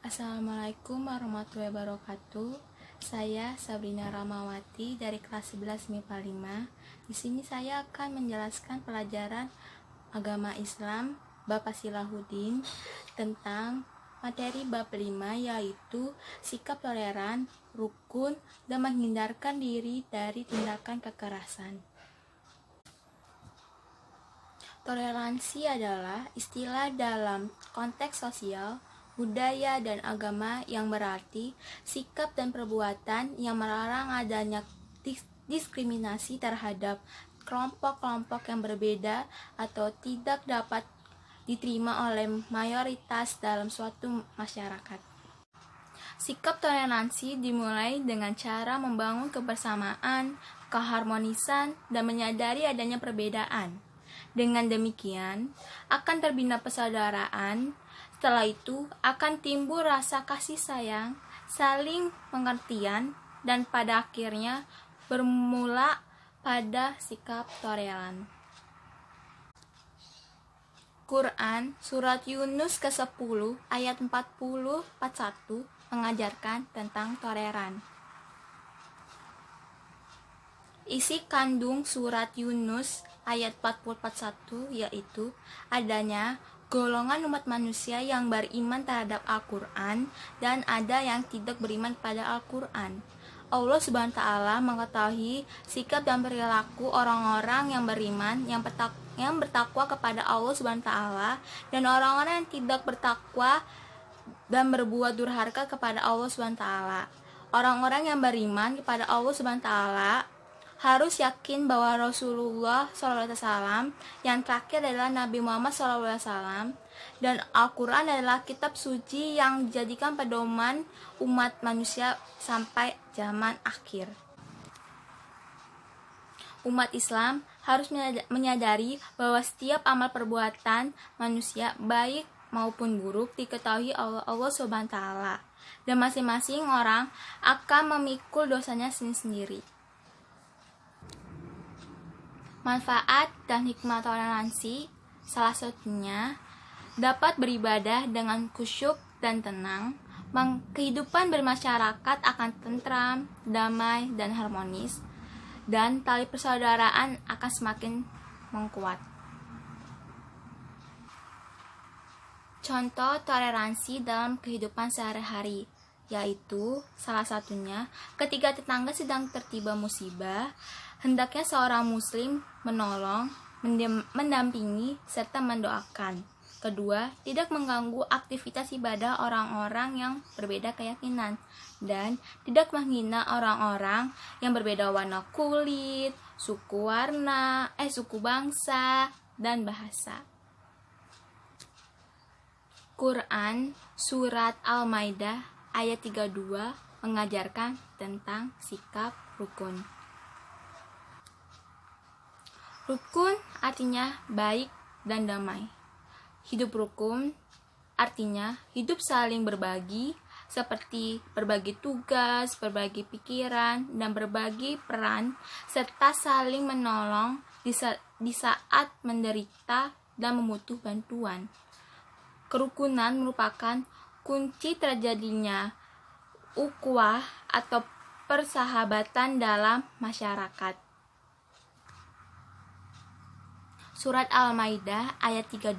Assalamualaikum warahmatullahi wabarakatuh. Saya Sabrina Ramawati dari kelas 11 MIPA 5. Di sini saya akan menjelaskan pelajaran agama Islam Bapak Silahuddin tentang materi bab 5, yaitu sikap toleran, rukun, dan menghindarkan diri dari tindakan kekerasan. Toleransi adalah istilah dalam konteks sosial, budaya, dan agama yang berarti sikap dan perbuatan yang melarang adanya diskriminasi terhadap kelompok-kelompok yang berbeda atau tidak dapat diterima oleh mayoritas dalam suatu masyarakat. Sikap toleransi dimulai dengan cara membangun kebersamaan, keharmonisan, dan menyadari adanya perbedaan. Dengan demikian, akan terbina persaudaraan. Setelah itu, akan timbul rasa kasih sayang, saling pengertian, dan pada akhirnya bermula pada sikap toleran. Quran Surat Yunus ke-10 ayat 40-41 mengajarkan tentang toleran. Isi kandung surat Yunus ayat 40-41 yaitu adanya golongan umat manusia yang beriman terhadap Al-Quran dan ada yang tidak beriman pada Al-Quran. Allah Subhanahu wa Ta'ala mengetahui sikap dan perilaku orang-orang yang beriman yang bertakwa kepada Allah Subhanahu wa Ta'ala dan orang-orang yang tidak bertakwa dan berbuat durhaka kepada Allah Subhanahu wa Ta'ala. Orang-orang yang beriman kepada Allah Subhanahu wa Ta'ala harus yakin bahwa Rasulullah SAW yang terakhir adalah Nabi Muhammad SAW dan Al-Quran adalah kitab suci yang dijadikan pedoman umat manusia sampai zaman akhir. Umat Islam harus menyadari bahwa setiap amal perbuatan manusia baik maupun buruk diketahui Allah Subhanahu wa Ta'ala dan masing-masing orang akan memikul dosanya sendiri. Manfaat dan hikmah toleransi salah satunya dapat beribadah dengan khusyuk dan tenang. Kehidupan bermasyarakat akan tentram, damai, dan harmonis, dan tali persaudaraan akan semakin menguat. Contoh toleransi dalam kehidupan sehari-hari, yaitu salah satunya ketika tetangga sedang tertimpa musibah, hendaknya seorang muslim menolong, mendampingi, serta mendoakan. Kedua, tidak mengganggu aktivitas ibadah orang-orang yang berbeda keyakinan dan tidak menghina orang-orang yang berbeda warna kulit, suku bangsa, dan bahasa. Quran Surat Al-Maidah ayat 32 mengajarkan tentang sikap rukun. Rukun artinya baik dan damai. Hidup rukun artinya hidup saling berbagi, seperti berbagi tugas, berbagi pikiran, dan berbagi peran, serta saling menolong di saat menderita dan membutuhkan bantuan. Kerukunan merupakan kunci terjadinya ukhuwah atau persahabatan dalam masyarakat. Surat Al-Maidah ayat 32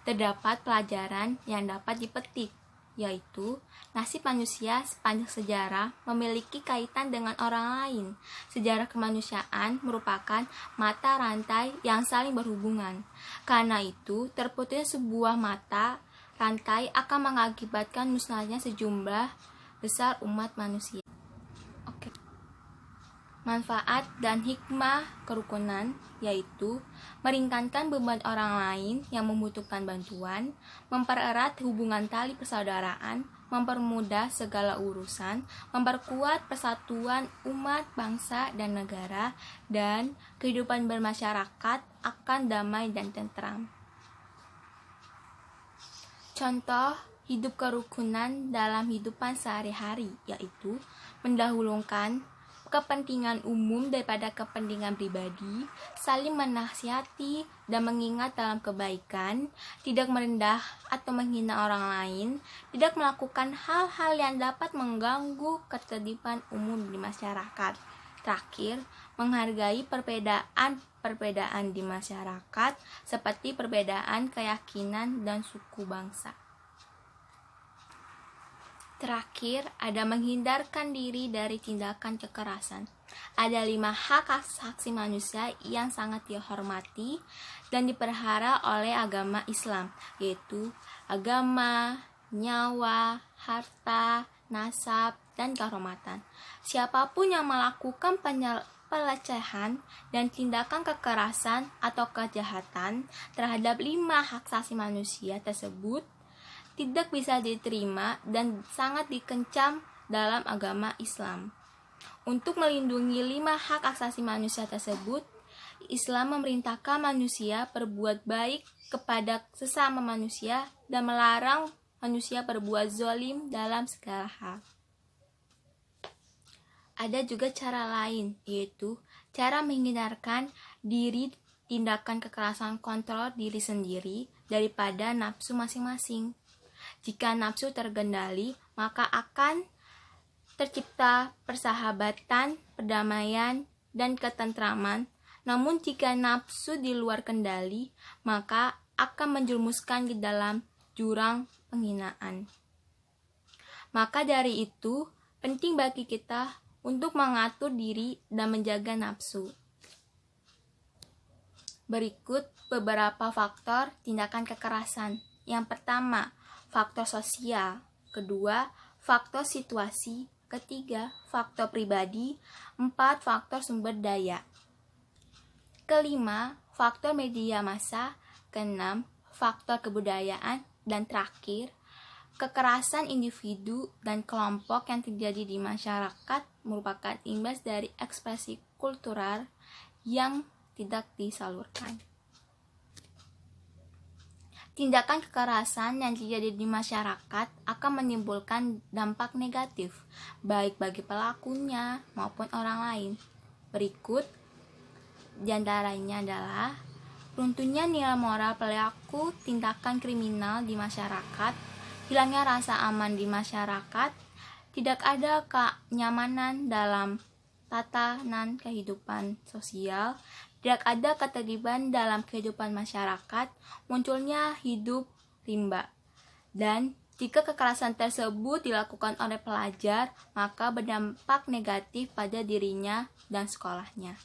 terdapat pelajaran yang dapat dipetik, yaitu nasib manusia sepanjang sejarah memiliki kaitan dengan orang lain. Sejarah kemanusiaan merupakan mata rantai yang saling berhubungan. Karena itu, terputusnya sebuah mata rantai akan mengakibatkan musnahnya sejumlah besar umat manusia. Manfaat dan hikmah kerukunan yaitu meringankan beban orang lain yang membutuhkan bantuan, mempererat hubungan tali persaudaraan, mempermudah segala urusan, memperkuat persatuan umat, bangsa, dan negara, dan kehidupan bermasyarakat akan damai dan tentram. Contoh hidup kerukunan dalam hidupan sehari-hari yaitu mendahulukan kepentingan umum daripada kepentingan pribadi, saling menasihati dan mengingat dalam kebaikan, tidak merendah atau menghina orang lain, tidak melakukan hal-hal yang dapat mengganggu ketertiban umum di masyarakat. Terakhir, menghargai perbedaan di masyarakat seperti perbedaan keyakinan dan suku bangsa. Terakhir, ada menghindarkan diri dari tindakan kekerasan. Ada 5 hak asasi manusia yang sangat dihormati dan diperhara oleh agama Islam, yaitu agama, nyawa, harta, nasab, dan kehormatan. Siapapun yang melakukan pelecehan dan tindakan kekerasan atau kejahatan terhadap 5 hak asasi manusia tersebut tidak bisa diterima dan sangat dikecam dalam agama Islam. Untuk melindungi 5 hak asasi manusia tersebut, Islam memerintahkan manusia berbuat baik kepada sesama manusia dan melarang manusia berbuat zalim dalam segala hal. Ada juga cara lain, yaitu cara menghindarkan diri tindakan kekerasan kontrol diri sendiri daripada nafsu masing-masing. Jika nafsu terkendali, maka akan tercipta persahabatan, perdamaian, dan ketentraman. Namun jika nafsu di luar kendali, maka akan menjerumuskan ke dalam jurang penghinaan. Maka dari itu, penting bagi kita untuk mengatur diri dan menjaga nafsu. Berikut beberapa faktor tindakan kekerasan. Yang pertama, faktor sosial. Kedua, faktor situasi. Ketiga, faktor pribadi. 4, faktor sumber daya. Kelima, faktor media massa. Keenam, faktor kebudayaan. Dan terakhir, kekerasan individu dan kelompok yang terjadi di masyarakat merupakan imbas dari ekspresi kultural yang tidak disalurkan. Tindakan kekerasan yang terjadi di masyarakat akan menimbulkan dampak negatif, baik bagi pelakunya maupun orang lain. Berikut diantaranya adalah runtuhnya nilai moral pelaku tindakan kriminal di masyarakat, hilangnya rasa aman di masyarakat, tidak ada kenyamanan dalam tatanan kehidupan sosial, tidak ada ketertiban dalam kehidupan masyarakat, munculnya hidup rimba. Dan jika kekerasan tersebut dilakukan oleh pelajar, maka berdampak negatif pada dirinya dan sekolahnya.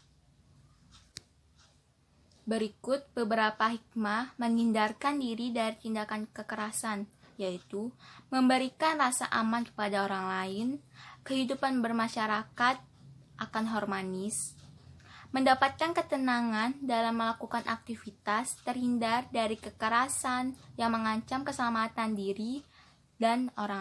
Berikut beberapa hikmah menghindarkan diri dari tindakan kekerasan, yaitu memberikan rasa aman kepada orang lain, kehidupan bermasyarakat akan harmonis, mendapatkan ketenangan dalam melakukan aktivitas, terhindar dari kekerasan yang mengancam keselamatan diri dan orang lain.